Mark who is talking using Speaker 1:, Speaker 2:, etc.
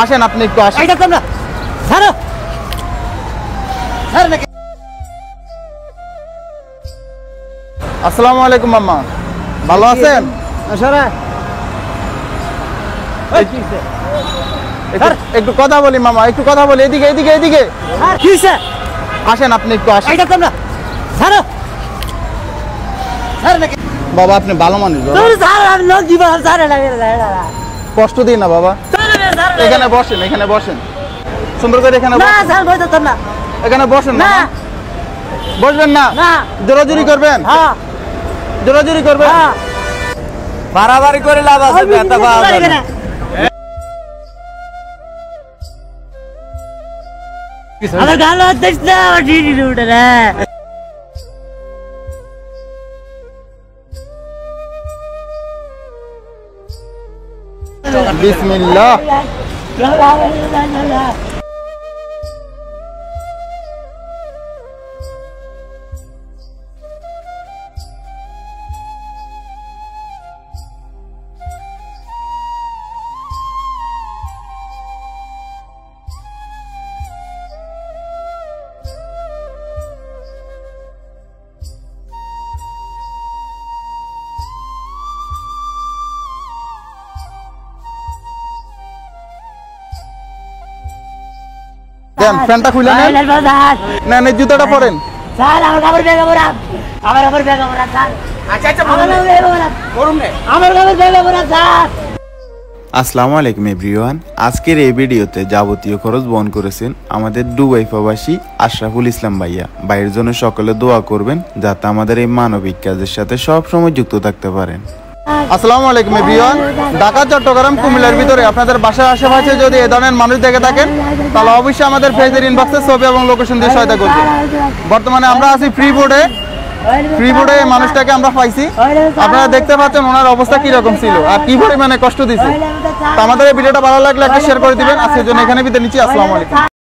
Speaker 1: আসেন আপনি একটু আসেন। আসসালামু আলাইকুম মাম্মা, ভালো আছেন? একটু কথা বলি মামা, একটু কথা বলি। এদিকে এদিকে এদিকে আসেন আপনি একটু আসেন। বাবা আপনি ভালো মানুষ, কষ্ট দিন না বাবা। এখানে বসেন, এখানে বসেন, সুন্দর করে এখানে এখানে বসেন। না বসবেন না, জোরাজুরি করবেন? জোরাজুরি করবেন?
Speaker 2: বাড়াবাড়ি করে লাভ আছে, ব্যথা পাওয়া যাবে না।
Speaker 3: আমার গাল হচ্ছে না, আমার ডিডি উঠে না।
Speaker 1: বিসমিল্লাহ। দেন ফ্যানটা খুলে নেন, নেন এই জুতাটা পরেন।
Speaker 3: স্যার আমার কাপড় ব্যাগে ভরা, আমার কাপড় ব্যাগে ভরা স্যার। আচ্ছা আচ্ছা আমার কাপড় ব্যাগে ভরা, করুন না আমার কাপড় ব্যাগে ভরা স্যার।
Speaker 4: আসসালামু আলাইকুম এভরিওয়ান। আজকের এই ভিডিওতে যাবতীয় খরচ বহন করেছেন আমাদের দুবাই প্রবাসী আশরাফুল ইসলাম ভাইয়া। ভাইয়ের জন্য সকলে দোয়া করবেন যাতে আমাদের এই মানবিক কাজের সাথে সব সময় যুক্ত থাকতে পারেন।
Speaker 1: আসসালামু আলাইকুম এভরিওয়ান। ঢাকা, চট্টগ্রাম, কুমিল্লার ভিতরে আপনাদের বাসার আশেপাশে যদি এই ধরনের মানুষ দেখে থাকেন তাহলে অবশ্যই আমাদের পেজের ইনবক্সে ছবি এবং লোকেশন দিয়ে সহায়তা করবেন। বর্তমানে আমরা আছি ফ্রি বোর্ডে। ফ্রি বোর্ডে মানুষটাকে আমরা পাইছি। আপনারা দেখতে পাচ্ছেন ওনার অবস্থা কি রকম ছিল আর কি পরিমাণে কষ্ট দিছে। তো আমাদের এই ভিডিওটা ভালো লাগলে একটা শেয়ার করে দিবেন। আজকের জন্য এখানে বিদায় নিচ্ছি। আসসালামু আলাইকুম।